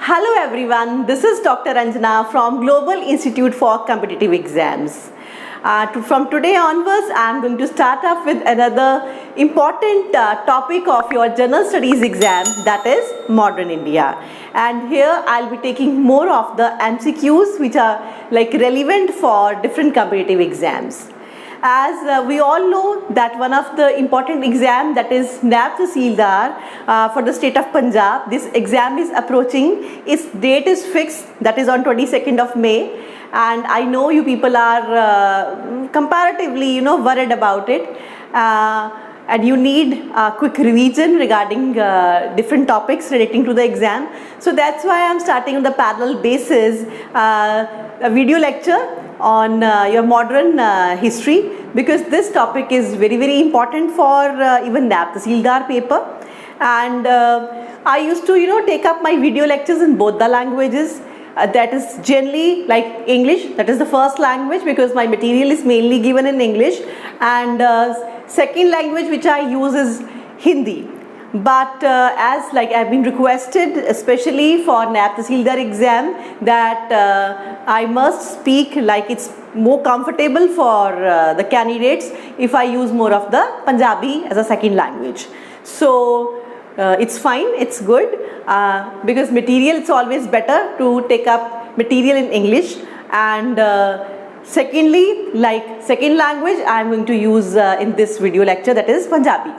Hello everyone, this is Dr. Anjana from Global Institute for Competitive Exams. From today onwards, I am going to start off with another important topic of your General Studies exam, that is Modern India. And here I'll be taking more of the MCQs which are like relevant for different competitive exams. As we all know that one of the important exam, that is NAB Tahsildar for the state of Punjab, this exam is approaching. Its date is fixed, that is on 22nd of May, and I know you people are comparatively worried about it, and you need a quick revision regarding different topics relating to the exam. So that's why I'm starting on the parallel basis a video lecture on your modern history, because this topic is very important for even NAB Tahsildar paper. And I used to take up my video lectures in both the languages. That is generally like English, that is the first language, because my material is mainly given in English, and second language which I use is Hindi. But as like I've been requested, especially for NAB Tahsildar exam, that I must speak like it's more comfortable for the candidates if I use more of the Punjabi as a second language. So it's fine, it's good, because material, it's always better to take up material in English. And secondly, like second language I am going to use in this video lecture, that is Punjabi,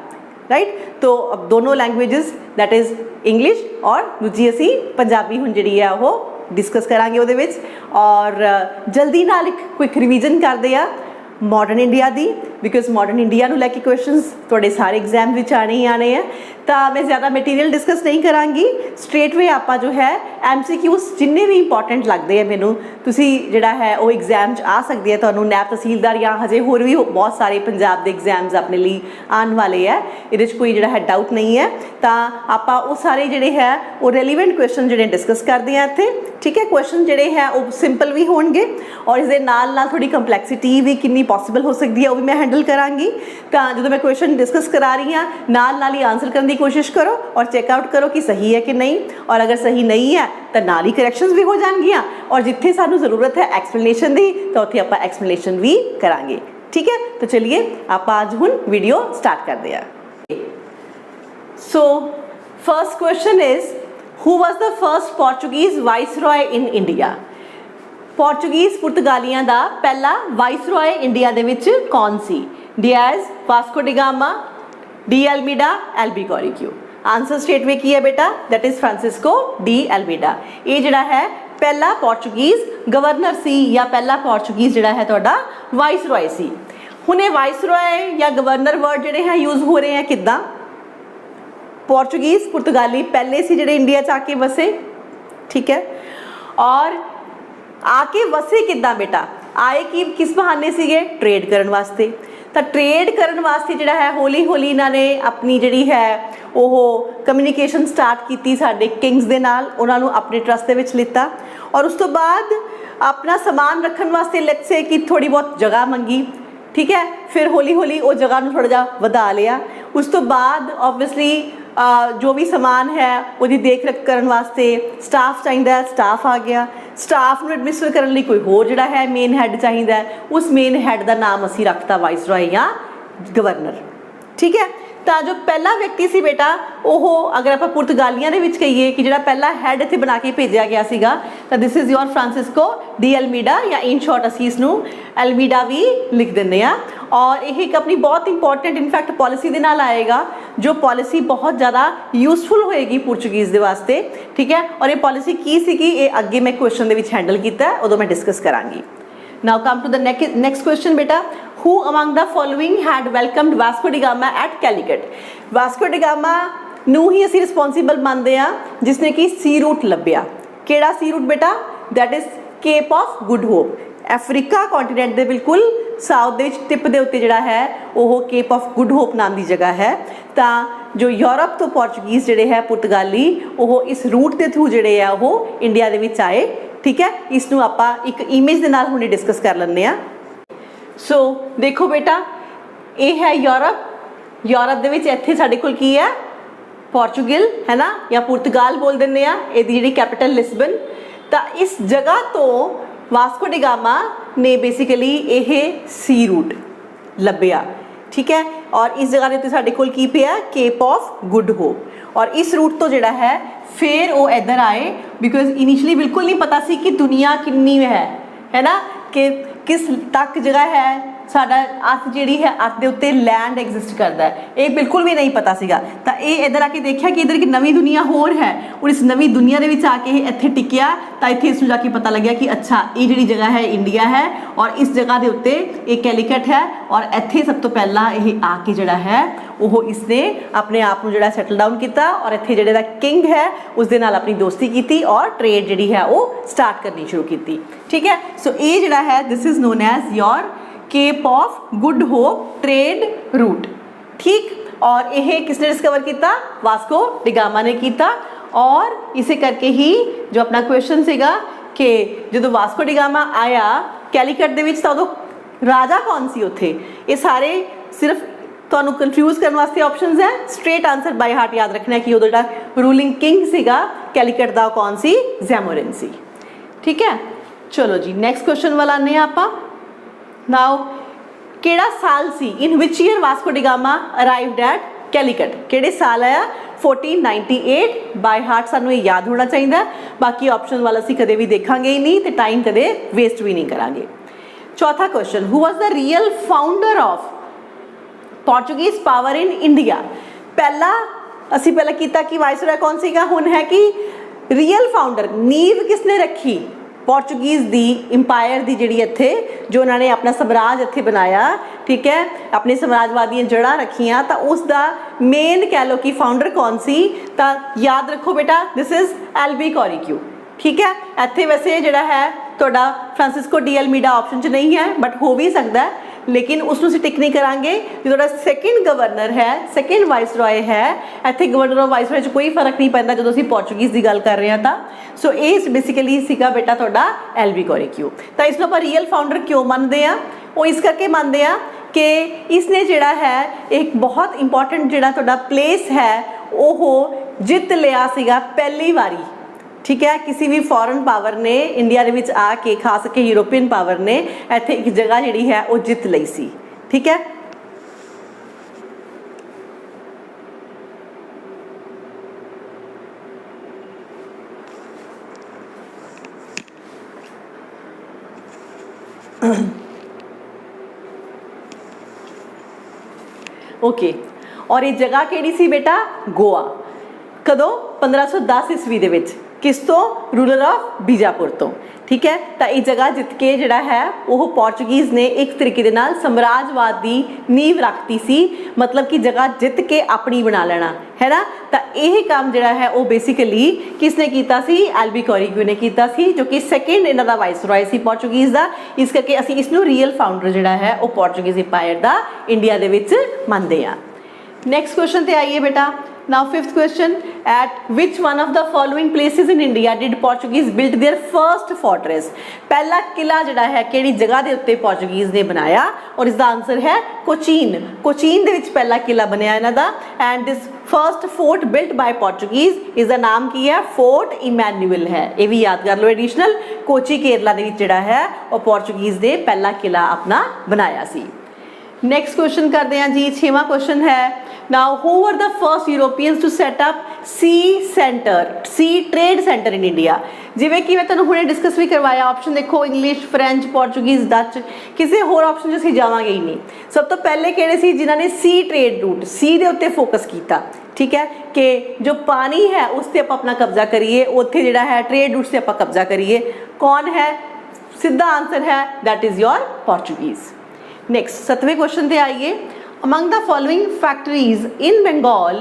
right? तो अब दोनों languages, that is English और दूजी असी पंजाबी हुण जिहड़ी है वो डिस्कस करांगे उहदे विच। और जल्दी नाल एक क्विक रिवीजन करदे आ मॉडर्न इंडिया दी, बिकॉज मॉडर्न इंडिया नूं लैके क्वेश्चनस तुहाडे सारे एग्जाम विच आने ही आने हैं। तो मैं ज़्यादा मटीरियल डिस्कस नहीं करांगी, स्ट्रेट वे आपां जो है MCQs जिन्ने भी इंपॉर्टेंट लगते हैं मैनूं, तुसी जिहड़ा है वो एग्जाम च आ सकदी है। तुहानूं नैब तहसीलदार या हजे होर भी बहुत सारे पंजाब दे एग्जाम्स अपने लिए आने वाले है, इहदे च कोई जिहड़ा है डाउट नहीं है। तो आपां वो सारे जिहड़े है वो रेलीवेंट क्वेश्चन जिहड़े डिस्कस करते हैं इत्थे, ठीक है। क्वेश्चन जिहड़े है वो सिंपल भी होणगे और इस दे नाल नाल थोड़ी कंपलैक्सिटी भी कितनी पॉसिबल हो सकती है वो भी मैं हैंडल करांगी। तो जो मैं क्वेश्चन डिस्कस करा रही हाँ, नाल नाल ही आंसर करने की कोशिश करो और चेकआउट करो कि सही है कि नहीं, और अगर सही नहीं है तो नाल ही करैक्शनस भी हो जाएंगियां, और जिथे सानू ज़रूरत है एक्सप्लेनेशन दी तो उत्थे आपां एक्सप्लेनेशन भी करांगे, ठीक है। तो चलिए आप आज हुण वीडियो स्टार्ट करते हैं। So first question is, who was the first Portuguese viceroy in India? Portuguese पुर्तगालियां दा पहला वाइसरॉय इंडिया दे विच कौन सी? Diaz, Vasco da Gama, de Almeida, Albuquerque. Answer state में की है बेटा, that is Francisco de Almeida. ये जिहड़ा है पहला पोर्चुगीज गवर्नर सी या पहला पोर्चुगीज जिहड़ा है तुहाडा वाइसरॉय सी। हुण ये वाइसरॉय या गवर्नर वर्ड जिहड़े हैं यूज हो रहे हैं किद्दां? पोर्चुगीज पुर्तगाली पहले सी जिहड़े इंडिया च आके वसे, ठीक है। और आके वसे किद्दां बेटा? आए कि किस बहाने सीगे? ट्रेड करन वास्ते। तो ट्रेड करन वास्ते जिहड़ा है हौली हौली इन्होंने अपनी जिहड़ी है वो कम्यूनीकेशन स्टार्ट की साडे किंग्स दे नाल, उन्हां नूं अपने ट्रस्ट दे विच लिता, और उस तो बाद अपना समान रखने वास्ते लेट्स से कि थोड़ी बहुत जगह मंगी, ठीक है। फिर हौली हौली वो जगह नूं थोड़ा जिहा वधा लिया। उस तो बाद ऑब्वियसली जो भी समान है उसकी देख रेख करने वास्ते स्टाफ चाहिए, स्टाफ आ गया। स्टाफ नूं एडमिनिस्टर करने लिए कोई होर जिहड़ा है मेन हैड चाहिए, उस मेन हैड का नाम असीं रखता वाइसरॉय या गवर्नर, ठीक है। तो जो पहला व्यक्ति सी बेटा वो, अगर आप पुर्तगालियां दे विच कहिए कि जिहड़ा पहला हैड इत्थे बना के भेजा गया सीगा, तो this is your Francisco de Almeida, या इन शॉर्ट असीं इसनूं एल्मीडा भी लिख दिंदे आ। और ये एक अपनी बहुत इंपॉर्टेंट इनफैक्ट पॉलिसी दे नाल आएगा, जो पॉलिसी बहुत ज़्यादा यूजफुल होएगी पुर्तगीज़ दे वास्ते, ठीक है। और ये पॉलिसी की सी कि ये अगे मैं क्वेश्चन दे विच हैंडल कीता है, उदों मैं discuss करांगी। Now come to the next question बेटा, who among the following had welcomed Vasco da Gama at Calicut? Vasco da Gama नूं ही असीं रिस्पोंसिबल मानते हैं जिसने कि सी रूट लभ्या। केड़ा सी रूट बेटा? That is Cape of Good Hope. Africa continent दे बिल्कुल साउथ दे विच टिप दे उत्ते जिहड़ा है वो केप ऑफ गुड होप नाम की जगह है। तो जो यूरोप तो पोर्चुगीज़ जिहड़े है पुर्तगाली वो इस रूट के थ्रू जिहड़े है वो इंडिया दे विच आए, ठीक है। इसनूं आपां एक इमेज दे नाल हुणे डिस्कस कर लैंदे आ। सो देखो बेटा, ये है यूरोप। यूरोप दे विच इत्थे साडे कोल की है? पोर्चुगल है ना, या पुर्तगाल बोल देंगे आ, इहदी जिहड़ी कैपिटल लिस्बन। तो इस जगह तो वास्को डी गामा ने बेसिकली यह सी रूट लभ्या, ठीक है। और इस जगह के उत्ते साडे कोल की पिया केप ऑफ गुड होप, और इस रूट तो जिहड़ा है फिर वो इधर आए, बिकॉज इनिशली बिल्कुल नहीं पता सी कि दुनिया कितनी है ना, कि किस तक जगह है साडा अर्थ जिहड़ी है, अर्थ के उत्ते लैंड एग्जिस्ट करता है, ये बिल्कुल भी नहीं पता सीगा। तो ये इधर आके देखा कि इधर एक नवी दुनिया होर है, और इस नवी दुनिया के विच आके इत्थे टिकिया, तो इत्थे इसनूं जाके पता लग्या कि अच्छा ये जिहड़ी जगह है इंडिया है, और इस जगह के उत्ते एक कैलीकट है, और इत्थे सब तो पहला ये आके जिहड़ा है वो इसने अपने आप को जिहड़ा सैटल डाउन किया, और इत्थे जिहड़े दा किंग है उसदे नाल अपनी दोस्ती की, और ट्रेड जिहड़ी है वो स्टार्ट करनी शुरू की, ठीक है। सो ये जिहड़ा है this is known as your Cape of Good Hope trade route, ठीक। और यह किसने डिस्कवर किया? वास्को डी गामा ने किया। और इसे करके ही जो अपना क्वेश्चन सीगा कि जो वास्को डी गामा आया कैलीकट दे विच, तो उदों राजा कौन सी उत्थे, ये सारे सिर्फ तुहानूं कन्फ्यूज करने वास्ते ऑप्शंस है, स्ट्रेट आंसर बाय हार्ट याद रखना है कि उदों जिहड़ा रूलिंग किंग सीगा कैलीकट दा कौन सी? जैमोरिन सी, ठीक है। चलो जी नेक्स्ट क्वेश्चन वाला आने आपां। नाउ केड़ा साल सी in which year Vasco da Gama arrived at Calicut, केड़े साल आया? 1498 बाय हार्ट सानू याद होना चाहिए, बाकी ऑप्शन वाला असीं कदे भी देखांगे ही नहीं, तो टाइम कदे वेस्ट भी नहीं करांगे। चौथा question, who was the real founder of Portuguese power in India? पहला असीं पहला कीता कि वाइसरॉय कौन सीगा, हुण है कि रियल फाउंडर नींव किसने रखी पोर्चुगीज़ दी इंपायर दी जिहड़ी इत्थे जो उन्होंने अपना साम्राज इत्थे बनाया, ठीक है, अपने साम्राजवाद दी जड़ा रखियां, तो उसका मेन कह लो कि फाउंडर कौन सी? तो याद रखो बेटा दिस इज़ एल्बी कॉरिक्यू, ठीक है। इत्थे वैसे जिहड़ा है तुहाडा फ्रांसिस्को डी अल्मीडा ऑप्शन च नहीं है, बट हो भी सकता है, लेकिन उसनूं असीं टिक नहीं करांगे। जो तुहाडा सैकेंड गवर्नर है, सैकेंड वाइसरॉय है, इत्थे गवर्नर और वाइसरॉय च कोई फर्क नहीं पैंदा जो असीं पोर्चुगीज़ की गल कर रहे हैं। तो सो ये बेसिकली सीगा बेटा तुहाडा एल्बी कॉरिक्यू। तो इसनूं आपां रियल फाउंडर क्यों मानते हैं? वो इस करके मानते हैं कि इसने जिहड़ा है एक बहुत इंपॉर्टेंट जिहड़ा तुहाडा प्लेस है वो जित लिया सीगा पहली बारी, ठीक है। किसी भी फॉरन पावर ने इंडिया दे विच आके, खास करके यूरोपीयन पावर ने इत्थे एक जगह जिहड़ी है वो जित लई सी, ठीक है। ओके, और ये जगह केड़ी सी बेटा? गोवा। कदों? 1510 ईस्वी दे विच, किस तो? रूलर ऑफ बीजापुर तो, ठीक है। तो ये जगह जित के जिहड़ा है वो पोर्चुगीज़ ने एक तरीके दे नाल साम्राजवाद की नींव रखती सी, मतलब कि जगह जित के अपनी बना लेना है ना। तो यह काम जिहड़ा है वो बेसिकली किसने कीता सी? एल्बी कॉरिक्यू ने कीता सी, जो कि सैकेंड इन्हां दा वाइसरॉय सी पोर्चुगीज़ दा। इस करके असीं इसनूं रियल फाउंडर जिहड़ा है वो पोर्चुगीज़ इंपायर दा इंडिया दे विच मनदे आ। नेक्स्ट क्वेश्चन ते आइए बेटा। Now fifth question, at which one of the following places in India did Portuguese build their first fortress? पहला किला जिहड़ा है किहड़ी जगह दे उत्ते पोर्चुगीज़ ने बनाया? और इसका आंसर है कोचीन। कोचीन दे विच पहला किला बनया इन्हां दा, and this first fort built by Portuguese इसका नाम की है? फोर्ट इमैनुअल है। ये भी याद कर लो एडिशनल, कोची केरला दे विच जिहड़ा है वो पोर्चुगीज़ ने पहला किला अपना बनाया सी। नेक्स्ट क्वेश्चन करते हैं जी, 6वां क्वेश्चन है। Now who were the first Europeans to set up sea trade center in India? जिवें कि मैं तुहानूं हुणे डिस्कस भी करवाया, ऑप्शन देखो इंग्लिश, फ्रेंच, पोर्चुगीज़, डच, किसी होर ऑप्शन असीं जावांगे ही नहीं। सब तो पहले किहड़े सी जिन्हां ने सी ट्रेड रूट, सी दे उत्ते फोकस किया, ठीक है, कि जो पानी है उस ते आपां अपना कब्जा करिए, उत्थे जिहड़ा है ट्रेड रूट से आपां कब्जा करिए। कौन है? सीधा आंसर है that is your Portuguese. Next 7वें क्वेश्चन पे आइए। Among the following factories in Bengal,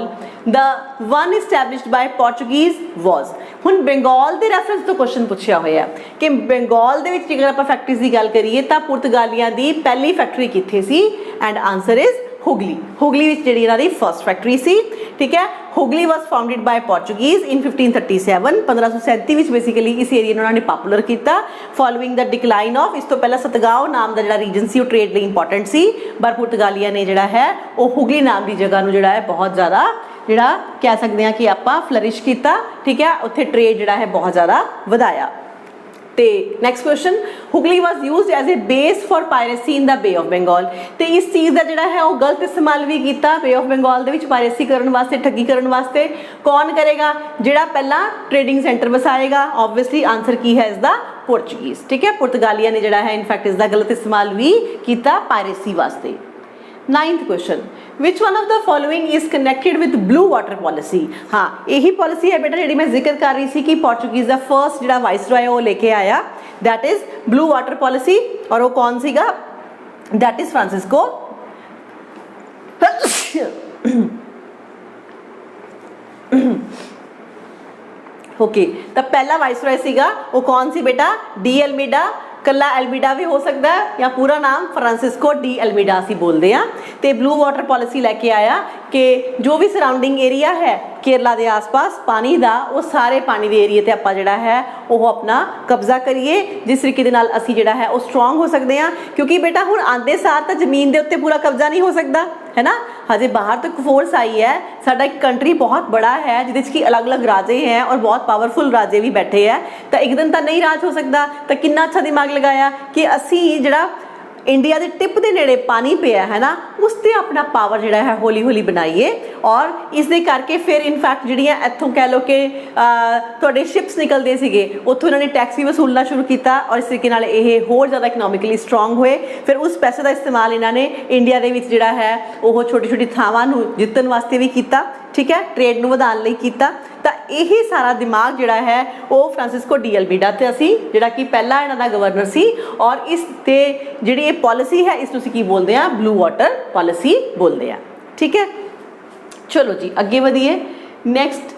the one established by Portuguese was? हुण बंगाल के रेफरेंस तो क्वेश्चन पूछा होया कि बंगाल दे विच अगर आपां फैक्ट्रीज की गल करिए तो पुर्तगालियां की पहली फैक्ट्री कित्थे सी? And answer is Hugli. Hugli विच जिहड़ी इन्हां दी फर्स्ट फैक्ट्री सी, ठीक है। Hugli was founded by Portuguese in 1537, 1537 विच बेसिकली इस एरिया उन्होंने पॉपुलर किया फॉलोइंग द डिक्लाइन ऑफ, इस तो पहला सतगांव नाम का जिहड़ा रीजन सी वो ट्रेड लिए इंपॉर्टेंट सी, पर पुर्तगालिया ने जिहड़ा है वो हुगली नाम की जगह नूं जिहड़ा है बहुत ज़्यादा ਜਿਹੜਾ ਕਹਿ ਸਕਦੇ ਹਾਂ ਕਿ ਆਪਾਂ ਫਲਰਿਸ਼ ਕੀਤਾ, ठीक है, ਉੱਥੇ ਟ੍ਰੇਡ ਜਿਹੜਾ ਹੈ ਬਹੁਤ ਜ਼ਿਆਦਾ ਵਧਾਇਆ। ਤੇ next question, Hooghly was used as a base for piracy in the bay of Bengal. ਤੇ ਇਸ ਚੀਜ਼ ਦਾ ਜਿਹੜਾ ਹੈ ਉਹ ਗਲਤ ਇਸਤੇਮਾਲ ਵੀ ਕੀਤਾ ਬੇ ਆਫ ਬੰਗਾਲ ਦੇ ਵਿੱਚ ਪਾਇਰੇਸੀ ਕਰਨ ਵਾਸਤੇ, ਠੱਗੀ ਕਰਨ ਵਾਸਤੇ। ਕੌਣ ਕਰੇਗਾ? ਜਿਹੜਾ ਪਹਿਲਾਂ ਟ੍ਰੇਡਿੰਗ ਸੈਂਟਰ ਵਸਾਏਗਾ। ऑब्वियसली आंसर की है इसका पोर्चुगीज, ठीक है, पुर्तगालिया ने ਜਿਹੜਾ ਹੈ इनफैक्ट इसका गलत इस्तेमाल भी किया पायरेसी वास्ते। 9th question, which one of the following is connected with blue water policy. हाँ, यही पॉलिसी है बेटा जी मैं जिक्र कर रही थी कि पोर्चुगीज का फर्स्ट जो वाइसरॉय वो लेके आया, that is blue water policy. और वो कौन सीगा? That is Francisco okay. तो पहला वाइसरॉय सीगा वो कौन सी बेटा? De Almeida. कला एल्मीडा भी हो सकता है या पूरा नाम फ्रांसिस्को डी अल्मीडा ਅਸੀਂ ਬੋਲਦੇ ਆ। ਤੇ ਬਲੂ ਵਾਟਰ ਪਾਲਿਸੀ ਲੈ ਕੇ ਆਇਆ ਕਿ ਜੋ ਵੀ ਸਰਾਊਂਡਿੰਗ ਏਰੀਆ ਹੈ केरला के आस पास पानी का, वो सारे पानी के एरिए ते आपां जिहड़ा है वो अपना कब्जा करिए, जिस तरीके दे नाल असीं जिहड़ा है वो स्ट्रोंग हो सकते हैं। क्योंकि बेटा हुण आंदे सार तो जमीन के उत्ते पूरा कब्जा नहीं हो सकता है ना, हजे बाहर तक फोर्स आई है। साडा एक कंट्री बहुत बड़ा है जिहदे च कि अलग अलग राजे हैं और बहुत पावरफुल राजे भी बैठे हैं, तो एक दिन तो नहीं राज हो सकता। तो कितना अच्छा दिमाग लगाया कि असीं जिहड़ा इंडिया के टिप के नेड़े पानी पिया है ना, उस पर अपना पावर जिहड़ा है हौली हौली बनाइए। और इस दे करके फिर इनफैक्ट जिहड़ियां इत्थों कह लो कि तुहाडे शिप्स निकलते सीगे, उत्थों इन्होंने टैक्स भी वसूलना शुरू किया और इस तरीके नाल ये होर ज़्यादा इकनॉमिकली स्ट्रोंग हुए। फिर उस पैसे का इस्तेमाल इन्होंने इंडिया के विच जिहड़ा है वो छोटी छोटी थावां नूं जितन वास्ते भी किया, ठीक है, ट्रेड नूं वधाउण लई कीता। तो यही सारा दिमाग जिहड़ा है वो फ्रांसिस्को डी अल्मीडा ते असी जिहड़ा कि पहला इन्हां दा गवर्नर सी, और इस ते जिहड़ी ये पॉलिसी है इसनूं असीं की बोलदे आ? ब्लू वाटर पॉलिसी बोलदे आ, ठीक है। चलो जी अगे वधिए। Next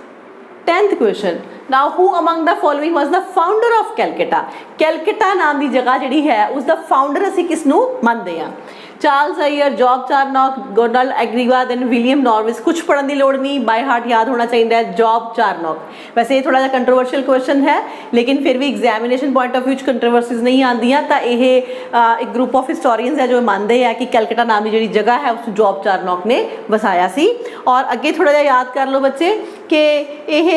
10th question, now who among the following was the founder of Calcutta. Calcutta नाम की जगह जिहड़ी है उसका फाउंडर असीं किसनूं मनदे आ? चार्ल्स अयर, जॉब चारनॉक, गोनाल्ड एग्रीवा, दैन विलियम नॉर्विस। कुछ पढ़ने की लोड़ नहीं, बाय हार्ट याद होना चाहिए जॉब चारनॉक। वैसे ये थोड़ा सा कंट्रोवर्शियल क्वेश्चन है, लेकिन फिर भी examination point of view controversies नहीं आंदियां। तो यह एक ग्रुप ऑफ हिस्टोरीयंस है जो मानते हैं कि कैलकटा नाम की जी जगह है उस जॉब चारनॉक ने वसाया सी। और अगे थोड़ा जा याद कर लो बच्चे कि यह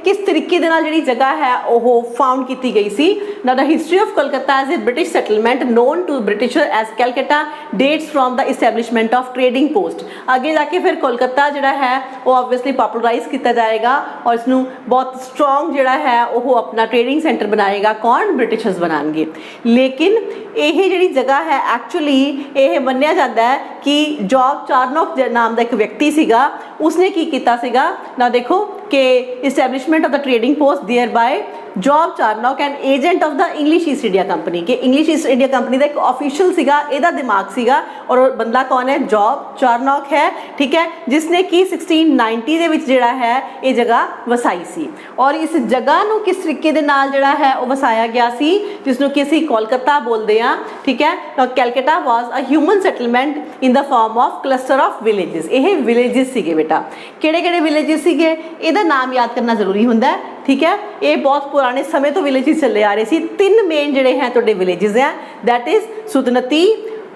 किस तरीके दे नाल जिहड़ी जगह है वो फाउंड की गई सी। Now the history of Calcutta as a British settlement known to Britisher as Calcutta dates from the establishment of trading post. आगे जाके फिर कोलकाता जिहड़ा है वो ऑब्वियसली पॉपुलराइज किया जाएगा और इसनूं बहुत स्ट्रोंग जिहड़ा है वो अपना ट्रेडिंग सेंटर बनाएगा। कौन? ब्रिटिशर्स बनाएंगे। लेकिन यह जिहड़ी जगह है एक्चुअली यह मन्निया जाता है कि जॉब चारनॉक नाम का एक व्यक्ति सीगा, उसने की किया सीगा ना, देखो कि establishment of the trading post there by Job Charnock and agent of the English East India Company के। इंग्लिश ईस्ट इंडिया कंपनी का एक ऑफिशियल सीगा, ਇਹਦਾ दिमाग सीगा। और बंदा कौन है? जॉब चारनॉक है, ठीक है, जिसने कि 1690 ਦੇ ਵਿੱਚ ਜਿਹੜਾ है ये जगह वसाई सी। और इस जगह ਨੂੰ किस तरीके ਦੇ ਨਾਲ ਜਿਹੜਾ है वो वसाया गया सी, जिसਨੂੰ कि ਅਸੀਂ कोलकाता बोलते हैं, ठीक है। Calcutta was a human settlement in the form of cluster of villages. ये विलेजेस सीगे बेटा, किहड़े-किहड़े विलेजेस सीगे ਇਹਦਾ नाम याद करना जरूरी ਹੁੰਦਾ है, ठीक है। ये बहुत पुराने समय तो विलेजेस चले आ रहे सी। 3 मेन जिहड़े हैं तुहाडे विलेजेस हैं, that is Sutanuti,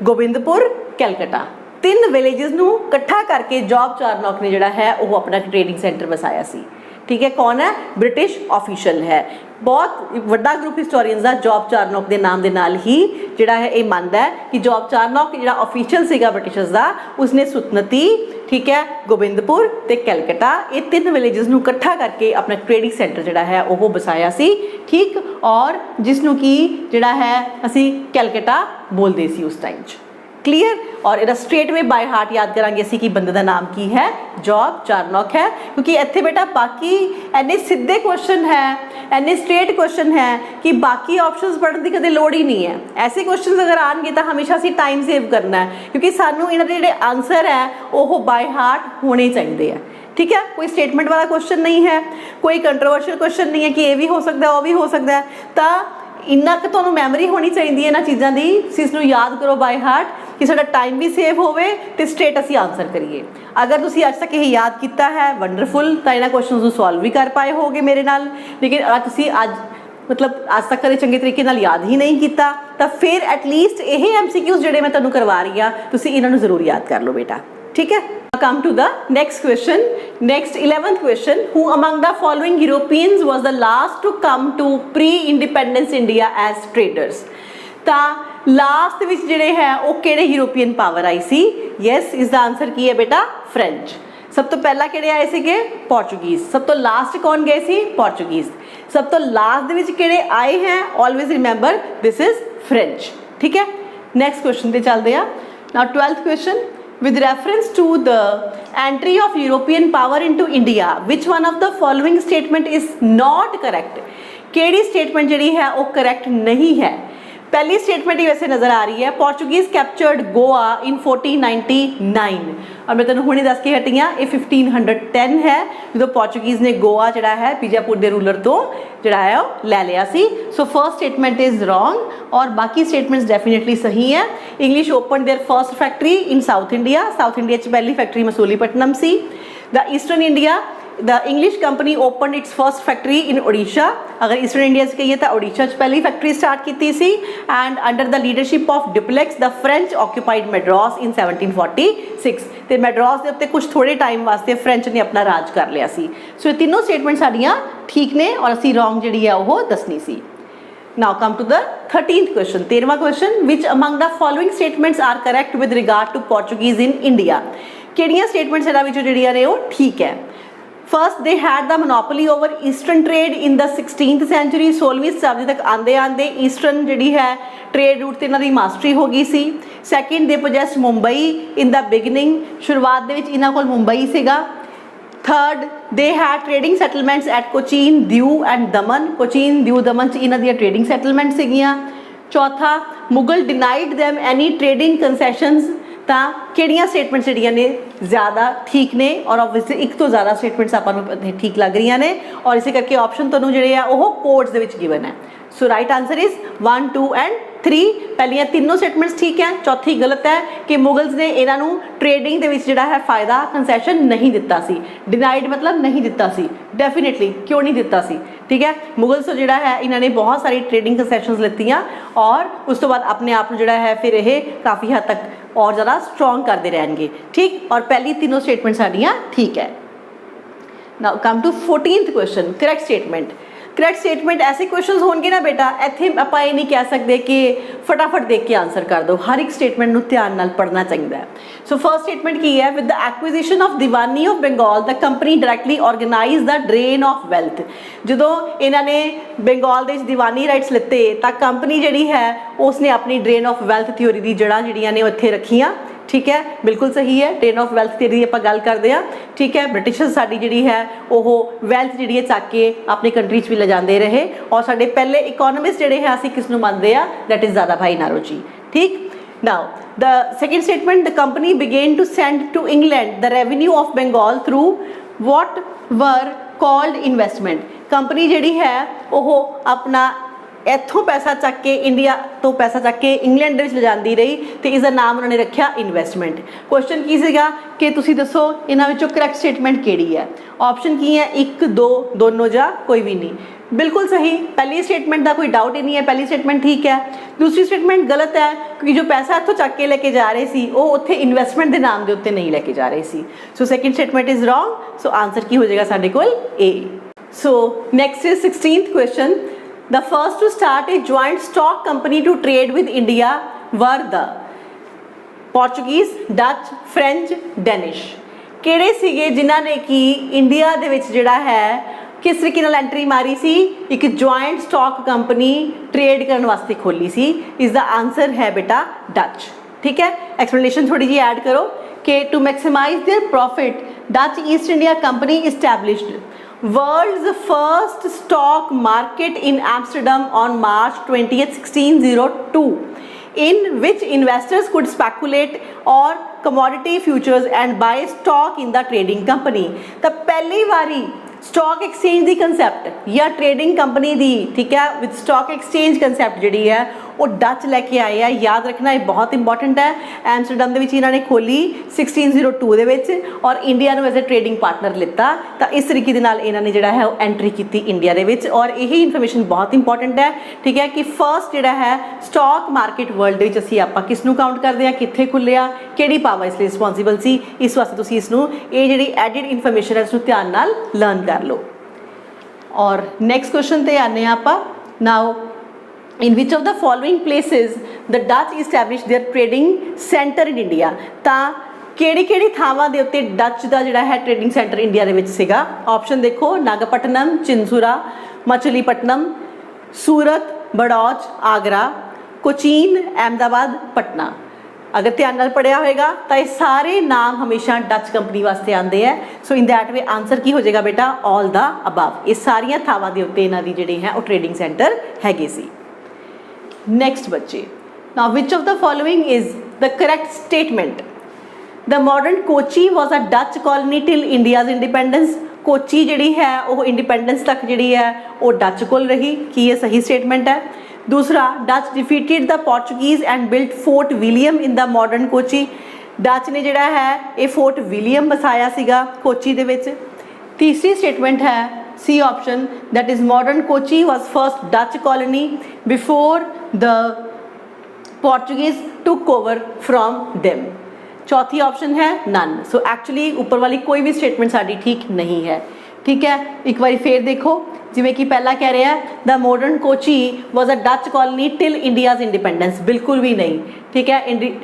Gobindpur, Calcutta. 3 villages नूं इकट्ठा करके जॉब चारनॉक ने जिहड़ा है वो अपना ट्रेडिंग सेंटर वसाया सी, ठीक है। कौन है? ब्रिटिश ऑफिशियल है। बहुत वड्डा ग्रुप हिस्टोरीयंस का जॉब चारनॉक के नाम के नाल ही जिहड़ा है ये मानता है कि जॉब चारनॉक जिहड़ा ऑफिशियल सीगा ब्रिटिशर्स का, उसने सुतनती, ठीक है, गोबिंदपुर ते कैलकटा ये 3 विलेजेस नूं इकट्ठा करके अपना ट्रेडिंग सेंटर जिहड़ा है वो बसाया सी, ठीक। और जिसनूं कि जिहड़ा है असी कैलकटा बोलते सी उस टाइम च, क्लीयर। और इहदा स्ट्रेट वे बाय हार्ट याद करांगे असी कि बंदे का नाम की है? जॉब चारनॉक है। क्योंकि इत्थे बेटा बाकी इन्ने सीधे क्वेश्चन है, इन्ने स्ट्रेट क्वेश्चन है कि बाकी ऑप्शंस पढ़ने की कदे लोड़ ही नहीं है। ऐसे क्वेश्चन अगर आएंगे तो हमेशा असी टाइम सेव करना है, क्योंकि सानू इन्हां दे जिहड़े आंसर है वो बाय हार्ट होने चाहिए है, ठीक है। कोई स्टेटमेंट वाला क्वेश्चन नहीं है, कोई कंट्रोवर्शियल क्वेश्चन नहीं है कि ये भी हो सकता है वो भी हो सकता है। तो इन्ना कि तुहानू मैमरी होनी चाहिए इन्हां चीज़ों की, इसनू याद करो बाय हार्ट कि साडा टाइम भी सेव होवे ते स्ट्रेट असी आंसर करिए। अगर तुसी अज तक ये याद किया है वंडरफुल, तो इन्हां क्वेश्चनस नू सॉल्व भी कर पाए होगे मेरे नाल। लेकिन अगर तुसी अज मतलब अज तक कदे चंगे तरीके नाल याद ही नहीं किया, तो फिर एटलीस्ट यही MCQs जिहड़े मैं तुहानू करवा रही हाँ तुसी इन्हां नू जरूर याद कर लो बेटा, ठीक है। Come to the next question. Next 11th question. Who among the following Europeans was the last to come to pre-independence India as traders? ਤਾਂ ਲਾਸਟ ਵਿੱਚ ਜਿਹੜੇ ਹੈ ਉਹ ਕਿਹੜੇ ਯੂਰੋਪੀਅਨ ਪਾਵਰ ਆਈ ਸੀ? ਯੈਸ, ਇਸ ਦਾ ਆਨਸਰ ਕੀ ਹੈ ਬੇਟਾ? ਫ੍ਰੈਂਚ। ਸਭ ਤੋਂ ਪਹਿਲਾਂ ਕਿਹੜੇ ਆਏ ਸੀਗੇ? ਪੋਰਚੁਗੀਜ਼। ਸਭ ਤੋਂ ਲਾਸਟ ਕੌਣ ਗਏ ਸੀ? ਪੋਰਚੁਗੀਜ਼। ਸਭ ਤੋਂ ਲਾਸਟ ਦੇ ਵਿੱਚ ਕਿਹੜੇ ਆਏ ਹੈ? Always remember this is French. ਠੀਕ ਹੈ, ਨੈਕਸਟ ਕੁਐਸਚਨ ਤੇ ਚੱਲਦੇ ਆ। ਨਾਓ 12th question. With reference to the entry of European power into India, which one of the following statement is not correct? ਕਿਹੜੀ statement ਜਿਹੜੀ ਹੈ ਉਹ correct ਨਹੀਂ ਹੈ? पहली स्टेटमेंट ही वैसे नज़र आ रही है, पोर्चुगीज कैप्चर्ड गोवा इन 1499 और मैं तेनों हुणे दस के हटी हाँ ये 1510 है जो पोर्चुगीज ने गोवा जड़ा है बीजापुर के रूलर तो जड़ा है वो ले लिया सी। So first statement is wrong और बाकी स्टेटमेंट्स डेफिनेटली सही है। English open their first factory in South India पहली फैक्ट्री मसूलीपट्टनम सी। The eastern India the English company open its first factory in Odisha, अगर ईस्टर्न इंडिया से कहिए तो ओडिशा पहली फैक्ट्री स्टार्ट की सी। And under the leadership of Dupleix the French occupied Madras in 1746 तो मैड्रास के उत्ते कुछ थोड़े टाइम वास्ते फ्रेंच ने अपना राज कर लिया सी। सो ये तीनों स्टेटमेंट साड़ियाँ ठीक ने और असी रॉन्ग जी है वो दसनी सी। Now come to the 13th question, 13वां question, which among the following statements are correct with regard to Portuguese in India? किहड़ियां स्टेटमेंट्स इहनां विचों जिहड़ियां ने वो ठीक है। First they had the monopoly over eastern trade in the 16th century, 16वीं शताब्दी तक आंदे आंदे ईस्टर्न जिहड़ी है ट्रेड रूट ते इन्हां दी मास्टरी हो गई सी। Second they possessed Mumbai in the beginning, शुरुआत दे विच इन्हां कोल मुंबई सीगा। Third they had trading settlements at Cochin, Diu and Daman, Cochin Diu Daman च इन्हां दी ट्रेडिंग सैटलमेंट सीगियां। चौथा Mughal denied them any trading concessions, ਤਾਂ ਕਿਹੜੀਆਂ ਸਟੇਟਮੈਂਟਸ ਜਿਹੜੀਆਂ ਨੇ ਜ਼ਿਆਦਾ ਠੀਕ ਨੇ ਔਰ ਆਬਵੀਅਸਲੀ ਇੱਕ ਤੋਂ ਜ਼ਿਆਦਾ ਸਟੇਟਮੈਂਟਸ ਆਪਾਂ ਨੂੰ ਠੀਕ ਲੱਗ ਰਹੀਆਂ ਨੇ ਔਰ ਇਸੇ ਕਰਕੇ ਆਪਸ਼ਨ ਤੁਹਾਨੂੰ ਜਿਹੜੇ ਆ ਉਹ ਕੋਡਸ ਦੇ ਵਿੱਚ ਗਿਵਨ ਹੈ। ਸੋ ਰਾਈਟ ਆਨਸਰ ਇਜ਼ 1 2 एंड 3। ਪਹਿਲੀਆਂ ਤਿੰਨੋਂ ਸਟੇਟਮੈਂਟਸ ਠੀਕ ਹੈ, ਚੌਥੀ ਗਲਤ ਹੈ ਕਿ ਮੁਗਲਸ ਨੇ ਇਹਨਾਂ ਨੂੰ ਟ੍ਰੇਡਿੰਗ ਦੇ ਵਿੱਚ ਜਿਹੜਾ ਹੈ ਫਾਇਦਾ ਕੰਸੈਸ਼ਨ ਨਹੀਂ ਦਿੱਤਾ ਸੀ। ਡਿਨਾਈਡ ਮਤਲਬ ਨਹੀਂ ਦਿੱਤਾ ਸੀ, ਡੈਫੀਨੇਟਲੀ ਕਿਉਂ ਨਹੀਂ ਦਿੱਤਾ ਸੀ? ठीक है, मुगल्स तो जोड़ा है इन्होंने बहुत सारी ट्रेडिंग कंसैशनस लेतियाँ और उस तो बाद अपने आप जोड़ा है फिर ये काफ़ी हद तक और ज़्यादा स्ट्रॉन्ग करते रहेंगे। ठीक, और पहली तीनों स्टेटमेंट साड़ियाँ ठीक है। Now come to 14th question, correct statement. Correct statement ऐसे क्वेश्चन होंगे ना बेटा, इत्थे आपां ये नहीं कह सकते कि फटाफट देख के आंसर कर दो, हर एक स्टेटमेंट नूं ध्यान नाल पढ़ना चाहिए। सो फर्स्ट स्टेटमेंट की है, with the acquisition of Diwani of Bengal the company directly organize the drain of wealth. जो इन्होंने बंगाल दे दीवानी राइट्स लिते तो कंपनी जी है उसने अपनी ड्रेन ऑफ वैल्थ थ्योरी की जड़ा जड़ियाँ ने इत्थे रखियाँ। ठीक है, बिल्कुल सही है, ड्रेन ऑफ वैल्थ थ्योरी की आप गल करते हैं। ठीक है, ब्रिटिशर्स साडी जिहड़ी है वो वैल्थ जिहड़ी है चक के अपनी कंट्री च भी ले जाते रहे और साडे पहले इकोनॉमिस्ट जिहड़े है असीं किस नूं मनदे आ, दैट इज़ दादाभाई नारोजी। ठीक, now the second statement, the company began to send to England the revenue of Bengal through what were called investment. Company जिहड़ी है वो अपना इत्थों पैसा चक के इंडिया तो पैसा चक के इंग्लैंड दे विच ले जाती रही तो इसका नाम उन्होंने रखा इन्वेस्टमेंट। क्वेश्चन की सीगा कि तुसी दसो इन्हां विचों करैक्ट स्टेटमेंट केड़ी है? ऑप्शन की है 1 2 दोनों जा कोई भी नहीं। बिल्कुल सही, पहली स्टेटमेंट का कोई डाउट ही नहीं है, पहली स्टेटमेंट ठीक है। दूसरी स्टेटमेंट गलत है क्योंकि जो पैसा इत्थों चक के लेके जा रहे सी वो उत्थे इन्वेस्टमेंट के नाम के उत्ते नहीं लेके जा रहे सी। So second statement is wrong. So answer की हो जाएगा साडे कोल A. So next is 16th question, the first to start a joint stock company to trade with India were the Portuguese, Dutch, French, Danish। ਕਿਹੜੇ ਸੀਗੇ ਜਿਨ੍ਹਾਂ ਨੇ ਕਿ ਇੰਡੀਆ ਦੇ ਵਿੱਚ ਜਿਹੜਾ ਹੈ किस तरीके नाल एंट्री मारी सी? एक जॉइंट स्टॉक कंपनी ट्रेड करने वास्ते खोली सी। इसका आंसर है बेटा डच। ठीक है, एक्सप्लेनेशन थोड़ी जी ऐड करो कि to maximize their profit Dutch East India company established world's first stock market in Amsterdam on March 20th 1602 in which investors could speculate or commodity futures and buy stock in the trading company। तो पहली बारी stock exchange की concept या trading company दी, ठीक है, with stock exchange concept जी है वो Dutch लैके आए हैं। याद रखना ये बहुत इंपॉर्टेंट है। एम्स्टरडम दे विच इन्होंने खोली 1602 दे विच और इंडिया नूं एज ए ट्रेडिंग पार्टनर लिता। तो इस तरीके दे नाल इन्होंने जिहड़ा है एंट्री की इंडिया दे विच। और यही इन्फॉर्मेशन बहुत इंपॉर्टेंट है, ठीक है, कि फर्स्ट जिहड़ा है स्टॉक मार्केट वर्ल्ड दे विच असीं आपां किस नूं काउंट करदे आ, कित्थे खुल्लिया, किहड़ी पावर इसलिए रिस्पॉन्सिबल सी। इस वास्ते तुसीं इसनूं ये जिहड़ी एडिड इन्फॉर्मेशन है इसनूं ध्यान नाल लर्न कर लो। और नैक्सट क्वेश्चन ते आने आपां। Now in which of the following places the Dutch established their trading center in India? ਤਾਂ ਕਿਹੜੀ ਥਾਵਾਂ ਦੇ ਉੱਤੇ ਡੱਚ ਦਾ ਜਿਹੜਾ ਹੈ ਟ੍ਰੇਡਿੰਗ ਸੈਂਟਰ ਇੰਡੀਆ ਦੇ ਵਿੱਚ ਸੀਗਾ? ਆਪਸ਼ਨ ਦੇਖੋ, ਨਾਗਪਟਨਮ, ਚਿੰਸੂਰਾ, ਮਛਲੀਪਟਨਮ, ਸੂਰਤ, ਬੜੌਚ, ਆਗਰਾ, ਕੋਚੀਨ, ਅਹਿਮਦਾਬਾਦ, ਪਟਨਾ। अगर ध्यान नाल पढ़िया होएगा तो ये सारे नाम हमेशा डच कंपनी वास्ते आते हैं। सो इन दैट वे आंसर की हो जाएगा बेटा ऑल द अबव। ये सारिया थावां दे उत्ते इन्हां दी जिहड़ी है वो ट्रेडिंग सेंटर हैगे सी। नैक्सट बच्चे, now which of the following is the correct statement? The modern Kochi was a Dutch colony till India's independence. Kochi जिहड़ी है वो इंडिपेंडेंस तक जिहड़ी है वो डच कोल रही। की ये सही स्टेटमेंट है? दूसरा, Dutch defeated the Portuguese and built fort William in the modern Kochi. Dutch ने जिहड़ा है ये फोर्ट विलियम बसाया सीगा कोची दे विच। तीसरी स्टेटमेंट है C option, that is modern Kochi was first Dutch colony before the Portuguese took over from them. चौथी option है नन। सो एक्चुअली ऊपर वाली कोई भी स्टेटमेंट साडी ठीक नहीं है, ठीक है। एक बार फिर देखो, जिमें कि पहला कह रहे हैं the modern Kochi was a Dutch colony till India's independence. बिल्कुल भी नहीं, ठीक है।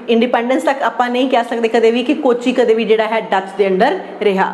इंडिपेंडेंस तक आप नहीं कह सकते कदे भी कि कोची कदे भी जिहड़ा है डच के अंडर रहा।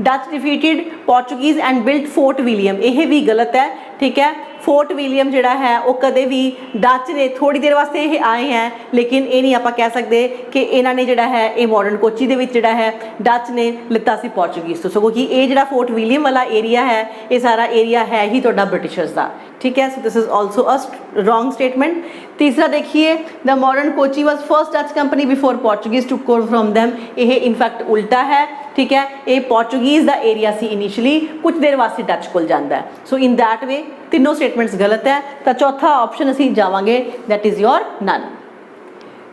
Dutch defeated Portuguese and built fort William, यह भी गलत है, ठीक है। फोर्ट विलियम जिहड़ा है वो कदे भी डच ने थोड़ी देर वास्ते ये आए हैं, लेकिन ये नहीं आप कह सकते कि इन्होंने जिहड़ा है ये मॉडर्न कोची दे विच जिहड़ा है डच ने लिता सी पोर्चुगीज तो। सगों कि ये जिहड़ा फोर्ट विलियम वाला एरिया है ये सारा एरिया है ही तुहाडा ब्रिटिशर्स का, ठीक है। So this is also a wrong statement. तीसरा देखिए, the modern Kochi was first Dutch company before Portuguese took over from them. ये इनफैक्ट उल्टा है, ठीक है। ये पोर्चुगीज का एरिया सी इनिशियली, कुछ देर वास्ते डच कोल जाता है। सो इन दैट वे तीनों स्टेटमेंट्स गलत है। तो चौथा ऑप्शन असीं जावांगे, that is your none.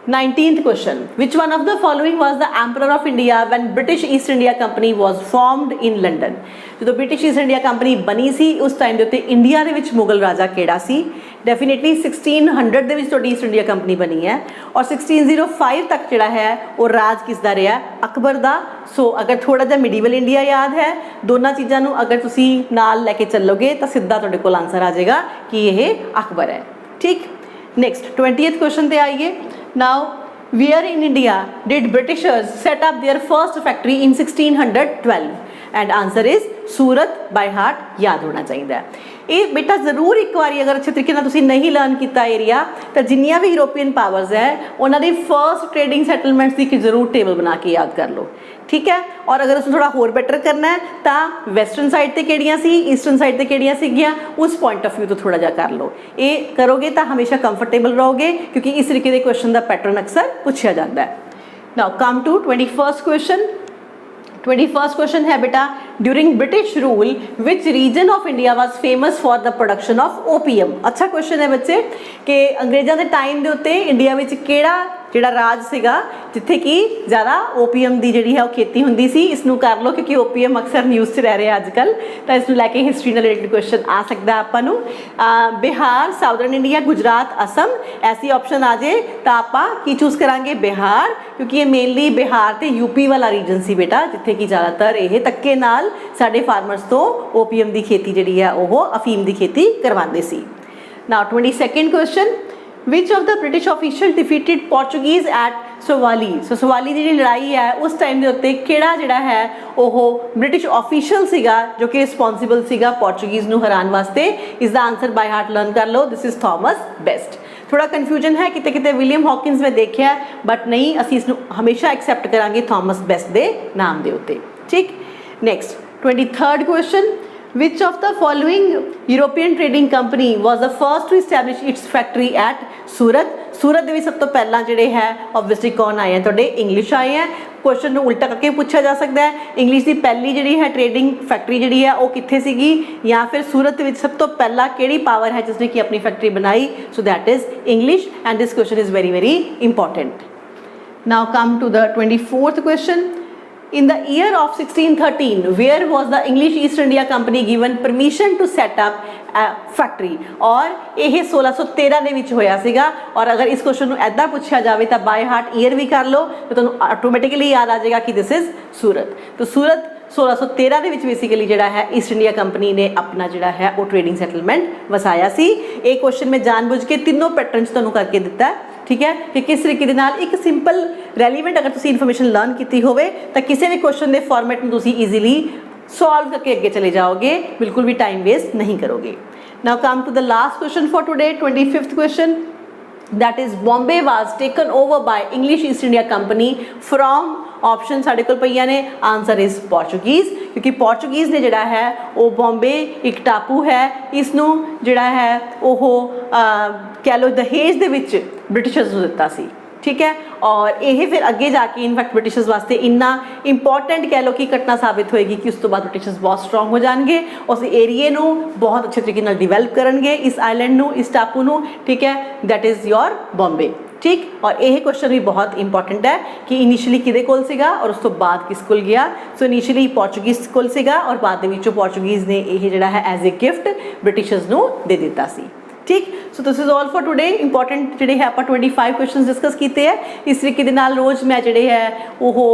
19th question, which one of the following was the emperor of India when British East India Company was formed in London? जो ब्रिटिश ईस्ट इंडिया कंपनी बनी सी उस टाइम के उत्ते India दे विच मुगल राजा केड़ा सी? Definitely 1600 दे विच तुहाडी east India Company बनी है और 1605 तक जिहड़ा है वो राज किसदा रहा? अकबर दा। सो अगर थोड़ा जिहा मिडीवल इंडिया याद है, दोनों चीज़ों नूं अगर तुसीं नाल लैके चलोगे तो सीधा तुहाडे कोल आंसर आ जाएगा कि यह अकबर है, ठीक। नेक्स्ट 20th क्वेश्चन पे आइए। Now where in India did Britishers set up their first factory in 1612? And answer is Surat by heart, याद होना चाहिए। ये बेटा जरूर एक बार अगर अच्छे तरीके तुसीं नहीं लर्न किया एरिया तो जिन्नियां भी यूरोपीयन पावर्स है उन्होंने फर्स्ट ट्रेडिंग सैटलमेंट्स की जरूर टेबल बना के याद कर लो, ठीक है। और अगर उसमें थोड़ा होर बेटर करना है तो वैसटर्न साइड ते केड़ियां सी, ईस्टर्न साइड ते केड़ियां सीगियां, उस पॉइंट ऑफ व्यू तो थोड़ा जा कर लो। ये करोगे तो हमेशा कंफर्टेबल रहोगे क्योंकि इस तरीके के क्वेश्चन का पैटर्न अक्सर पूछा जाता है। Now come to 21st question. 21st question है बेटा, during British rule which region of India was famous for the production of opium? अच्छा क्वेश्चन है बच्चे कि अंग्रेजों के टाइम के उत्ते इंडिया में केड़ा जिहड़ा राज सीगा जिथे कि ज़्यादा ओपीएम की जिहड़ी है वो खेती हुंदी सी? इसनूं कर लो क्योंकि ओपीएम अक्सर न्यूज़ से रह रहे हैं अजकल, तो इसनूं लैके हिस्टरी नाल रिलेटेड क्वेश्चन आ सकता है आपां नूं। बिहार, साउदर्न इंडिया, गुजरात, असम, ऐसी ऑप्शन आ जाए तो आपां की चूज़ करांगे? बिहार, क्योंकि ये मेनली बिहार ते यूपी वाला रीजन सी बेटा जिथे कि ज़्यादातर ये धक्के नाल साडे फार्मर्स तो ओपीएम की खेती जिहड़ी है वो अफीम की खेती करवाते सी। Now 22nd question, which of the British official defeated Portuguese at Swally? So Swally की लड़ाई है उस टाइम के उत्ते किहड़ा जिहड़ा है वह ब्रिटिश ऑफिशियल सीगा जो कि रिस्पॉन्सिबल सीगा पोर्चुगीज नूं हराने वास्ते? इसका आंसर बाय हार्ट लर्न कर लो, दिस इज थॉमस बेस्ट। थोड़ा कन्फ्यूजन है, किते किते विलियम हॉकिंस में देखा है बट नहीं, असीं इसनूं हमेशा एक्सैप्ट करांगे थॉमस बेस्ट दे नाम दे उत्ते, ठीक। Next 23rd question, which of the following European trading company was the first to establish its factory at Surat? सूरत दे विच सब तो पहला जिहड़े है ऑब्वियसली कौन आए हैं तुहाडे इंग्लिश आए हैं। क्वेश्चन नूं उल्टा करके पूछा जा सकता है इंग्लिश की पहली जिहड़ी है ट्रेडिंग फैक्ट्री जिहड़ी है वो कित्थे सीगी या फिर सूरत विच सब तो पहला किहड़ी पावर है जिसने कि अपनी फैक्ट्री बनाई। So that is English and this question is very very important. Now come to the 24th question. In the year of 1613, where was the English East India Company given permission to set up a factory? और ਇਹ 1613 ਦੇ ਵਿੱਚ ਹੋਇਆ ਸੀਗਾ। और अगर इस question ਨੂੰ ऐदा पूछा जाए तो बाय हार्ट ईयर भी कर लो तो ਤੁਹਾਨੂੰ ऑटोमेटिकली याद आ जाएगा कि दिस इज सूरत। तो सूरत 1613 ਦੇ ਵਿੱਚ बेसिकली ਜਿਹੜਾ है ईस्ट इंडिया कंपनी ने अपना ਜਿਹੜਾ है वो ट्रेडिंग सैटलमेंट वसाया सी। ਇਹ क्वेश्चन मैं जानबूझ के तीनों पैटर्न 'ਚ ਤੁਹਾਨੂੰ करके दिता है, ठीक है, कि किस तरीके दे नाल एक सिंपल रैलीवेंट अगर तुसी इन्फॉर्मेशन लर्न की होवे तो किसी भी क्वेश्चन के फॉर्मेट में तुसी ईजीली सॉल्व करके अगे चले जाओगे, बिल्कुल भी टाइम वेस्ट नहीं करोगे। Now come to the last question for today, 25th question. That is Bombay was taken over by English East India company from option साढ़े कोल पईयां ने, आंसर इज पोर्चुगीज़, क्योंकि पोर्चुगीज़ ने जिहड़ा है वो बॉम्बे एक टापू है इसनूं जिहड़ा है वो कह लो दहेज दे विच ब्रिटिशर्स नूं दित्ता सी, ठीक है। और यह फिर अगे जाके इनफैक्ट ब्रिटिशर्स वास्ते इन्ना इंपॉर्टेंट कह लो कि घटना साबित होएगी कि उस तो बाद ब्रिटिशर्स बहुत स्ट्रोंग हो जाएंगे, उस एरिए नूं बहुत अच्छे तरीके नाल डिवेलप करनगे, इस आइलैंड नूं, इस टापू नूं, ठीक है। दैट इज़ योर बॉम्बे, ठीक। और यह क्वेश्चन भी बहुत इंपॉर्टेंट है कि इनिशियली किहदे कोल सीगा और उस तो बाद किस कोल गया। सो इनिशियली पोर्चुगीज़ कोल सीगा और बाद दे विचों पोर्चुगीज़ ने यह जिहड़ा है एज ए गिफ्ट ब्रिटिशर्स नूं दे दिता सी, ठीक। So this is all for today. Important जिहड़े है आपां 25 क्वेश्चन डिस्कस किए हैं। इस तरीके दे नाल रोज़ मैं जिहड़े है वो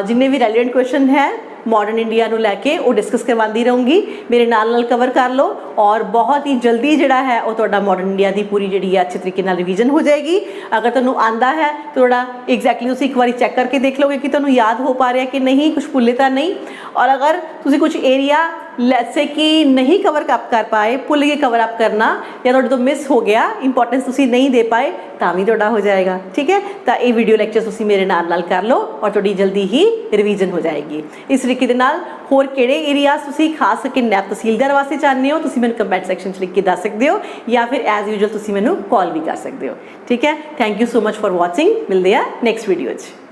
जिन्ने भी रेलीवेंट क्वेश्चन है मॉडर्न इंडिया नूं लैके वो डिस्कस करवाती रहूँगी, मेरे नाल कवर कर लो और बहुत ही जल्दी जिहड़ा है वो तुहाडा मॉडर्न इंडिया की पूरी जिहड़ी है अच्छे तरीके नाल रिवीजन हो जाएगी। अगर तुहानूं आंदा है तो थोड़ा एग्जैक्टली तुसीं एक बार चैक करके देख लोगे कि तुहानूं याद हो पा रहा कि नहीं, कुछ भुल्ले तो नहीं। और अगर तुसीं कुछ एरिया जैसे कि नहीं कवर अप कर पाए, भुल के कवर अप करना या तुहाडे तो मिस हो गया, इंपॉर्टेंस तुसीं नहीं दे पाए, भी तुहाडा हो जाएगा, ठीक है। तो ये वीडियो लेक्चर तुसीं मेरे नाल कर लो और तुहाडी जल्दी ही रिवीजन हो जाएगी। इस तरीके दे नाल होर किहड़े एरियाज तुसीं खास करके नैब तहसीलदार वास्ते चाहते हो तुसीं मैनूं कमेंट सैक्शन च लिख के दस सकते हो या फिर एज यूजुअल तुसीं मैनूं कॉल भी कर सकते हो, ठीक है। Thank you so much for watching. मिलते हैं नैक्सट वीडियो च।